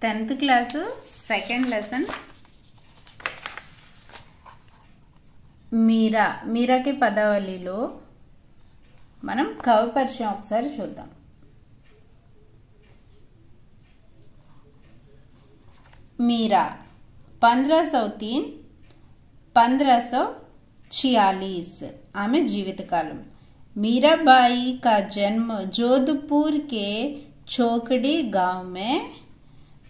10th class second lesson మీరా మీరాకి పదావళిలో మనం కవి పరిచయం ఒకసారి చూద్దాం. मीरा 1503-1546 आमे जीवित कालम. मीराबाई का जन्म जोधपुर के चौकड़ी गांव में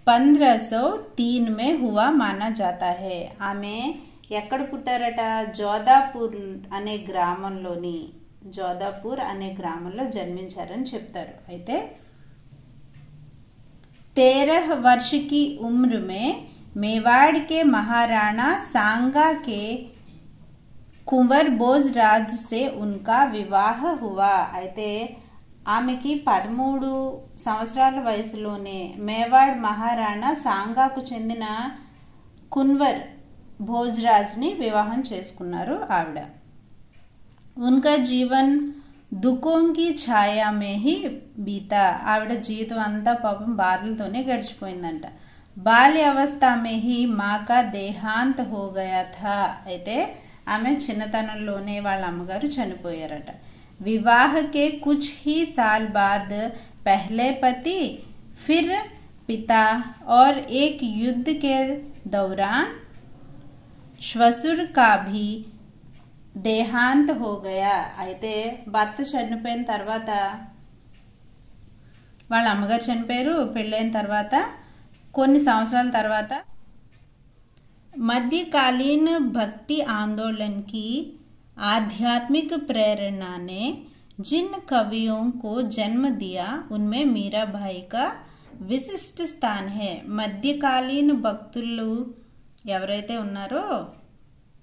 1503 में हुआ माना जाता है. आमे ఎక్కడ పుట్టారట? జోధాపూర్ అనే గ్రామంలో జన్మించారని చెప్తారు. అయితే 13 वर्ष की उम्र में मेवाड़ के महाराणा सांगा के कुंवर भोजराज से उनका विवाह हुआ. అయితే ఆమెకి 13 సంవత్సరాల వయసులోనే మేవాడ్ మహారాణా సాంగాకు చెందిన కున్వర్ భోజరాజ్ని వివాహం చేసుకున్నారు ఆవిడ. उनका जीवन दुखों की छाया में ही बीता. ఆవిడ జీవితం అంతా పాపం బాధలతోనే గడిచిపోయిందంట. బాల్య అవస్థ में ही माँ का देहांत हो गया था. అయితే ఆమె చిన్నతనంలోనే వాళ్ళ అమ్మగారు చనిపోయారట. विवाह के कुछ ही साल बाद पहले पति फिर पिता और एक युद्ध के दौरान श्वशुर का भी దేహాంత్ హో గయా. అయితే భర్త చనిపోయిన తర్వాత వాళ్ళ అమ్మగారు చనిపోయారు. పెళ్ళైన తర్వాత కొన్ని సంవత్సరాల తర్వాత मध्यकालीन भक्ति आंदोलन की आध्यात्मिक प्रेरणा ने जिन कवियों को जन्म दिया उनमें मीराबाई का विशिष्ट स्थान है. మధ్యకాలీన భక్తులు ఎవరైతే ఉన్నారో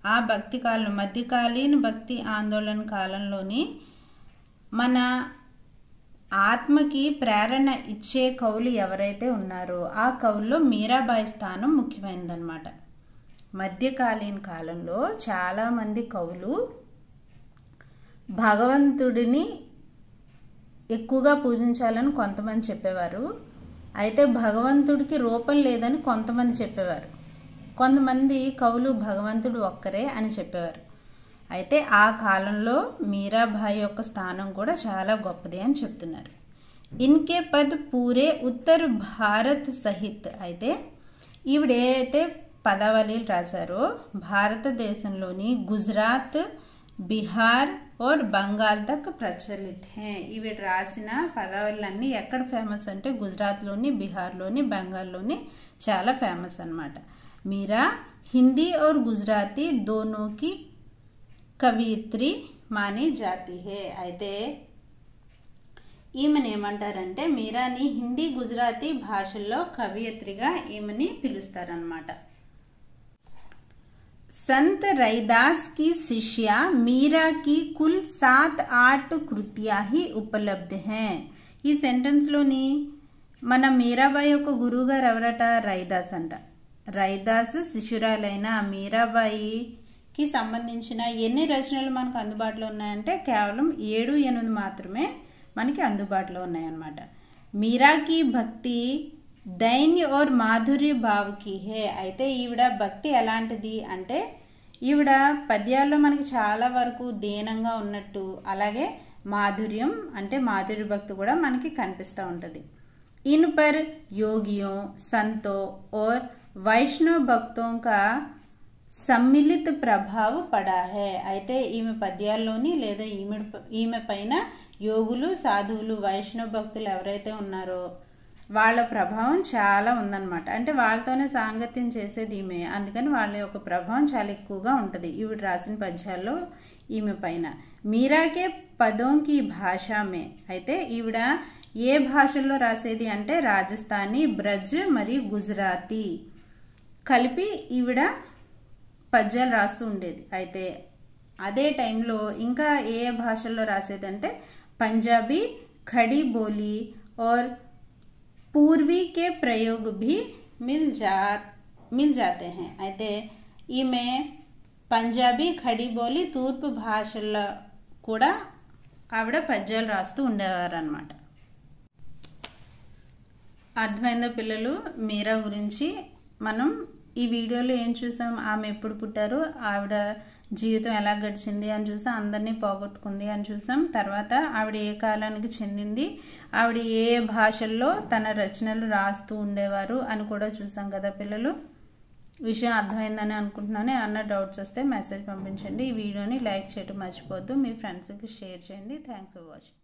ఆ భక్తి కాలం మధ్యకాలీన భక్తి ఆందోళన కాలంలోని మన ఆత్మకి ప్రేరణ ఇచ్చే కవులు ఎవరైతే ఉన్నారో ఆ కవుల్లో మీరాబాయి స్థానం ముఖ్యమైనదన్నమాట. మధ్యకాలీన కాలంలో చాలామంది కవులు భగవంతుడిని ఎక్కువగా పూజించాలని కొంతమంది చెప్పేవారు. అయితే భగవంతుడికి రూపం లేదని కొంతమంది చెప్పేవారు. కొంతమంది కవులు భగవంతుడు ఒక్కరే అని చెప్పేవారు. అయితే ఆ కాలంలో మీరాబాయి యొక్క స్థానం కూడా చాలా గొప్పది అని చెప్తున్నారు. ఇన్కే పద్ పూరే ఉత్తర భారత్ సహిత్. అయితే ఈవిడ ఏదైతే పదావళిలు రాశారో భారతదేశంలోని గుజరాత్, బీహార్ और बंगाल तक प्रचलित हैं. ఈవిడ రాసిన పదావళులన్నీ ఎక్కడ ఫేమస్ అంటే గుజరాత్లోని, బీహార్లోని, బెంగాల్లోని చాలా ఫేమస్ అన్నమాట. मीरा हिंदी और गुजराती दोनों की कवियत्री मानी जाती है. అయితే ఈమెను ఏమంటారంటే మీరాని హిందీ, గుజరాతీ భాషల్లో కవియత్రిగా ఈమెని పిలుస్తారన్నమాట. संत रैदास की शिष्या मीरा की कुल 7-8 కృతియా ही उपलब्ध हैं. ఈ సెంటెన్స్లోని మన మీరాబాయి యొక్క గురువు గారు ఎవరట? రైదాస్ అంట. రైదాస్ శిష్యురాలైన మీరాబాయికి సంబంధించిన ఎన్ని రచనలు మనకు అందుబాటులో ఉన్నాయంటే కేవలం 7-8 మాత్రమే మనకి అందుబాటులో ఉన్నాయన్నమాట. మీరాకి భక్తి దైన్య और మాధుర్య భావకి హే. అయితే ఈవిడ భక్తి ఎలాంటిది అంటే ఈవిడ పద్యాల్లో మనకి చాలా వరకు దీనంగా ఉన్నట్టు, అలాగే మాధుర్యం అంటే మాధుర్య భక్తి కూడా మనకి కనిపిస్తూ ఉంటుంది. इन पर योगियों, संतों और वैष्णव भक्तों का सम्मिलित ప్రభావ పడా హే. అయితే ఈమె పద్యాల్లోని లేదా ఈమె పైన యోగులు, సాధువులు, వైష్ణవ భక్తులు ఎవరైతే ఉన్నారో వాళ్ళ ప్రభావం చాలా ఉందన్నమాట. అంటే వాళ్ళతోనే సాంగత్యం చేసేది ఈమె. అందుకని వాళ్ళ యొక్క ప్రభావం చాలా ఎక్కువగా ఉంటుంది ఈవిడ రాసిన పద్యాల్లో ఈమె పైన. మీరాకే పదోంకి భాషమే. అయితే ఈవిడ ఏ భాషల్లో రాసేది అంటే రాజస్థానీ, బ్రజ్ మరియు గుజరాతీ కలిపి ఈవిడ పద్యాలు రాస్తూ ఉండేది. అయితే అదే టైంలో ఇంకా ఏ భాషల్లో రాసేది అంటే పంజాబీ, ఖड़ी बोली और పూర్వీ కే ప్రయోగ్ भी మిల్ జాతే हैं. అయితే ఈమె పంజాబీ, ఖड़ी बोली, తూర్పు భాషల్లో కూడా ఆవిడ పద్యాలు రాస్తూ ఉండేవారు అన్నమాట. అర్థమైందా పిల్లలు? మీరా గురించి మనం ఈ వీడియోలో ఏం చూసాం? ఆమె ఎప్పుడు పుట్టారు, ఆవిడ జీవితం ఎలా గడిచింది అని చూసాం, అందరినీ పోగొట్టుకుంది అని చూసాం. తర్వాత ఆవిడ ఏ కాలానికి చెందింది, ఆవిడ ఏ భాషల్లో తన రచనలు రాస్తూ ఉండేవారు అని కూడా చూసాం కదా పిల్లలు. విషయం అర్థమైందని అనుకుంటున్నాను. ఏమన్నా డౌట్స్ వస్తే మెసేజ్ పంపించండి. ఈ వీడియోని లైక్ చేయడం మర్చిపోవద్దు, మీ ఫ్రెండ్స్కి షేర్ చేయండి. Thanks for watching.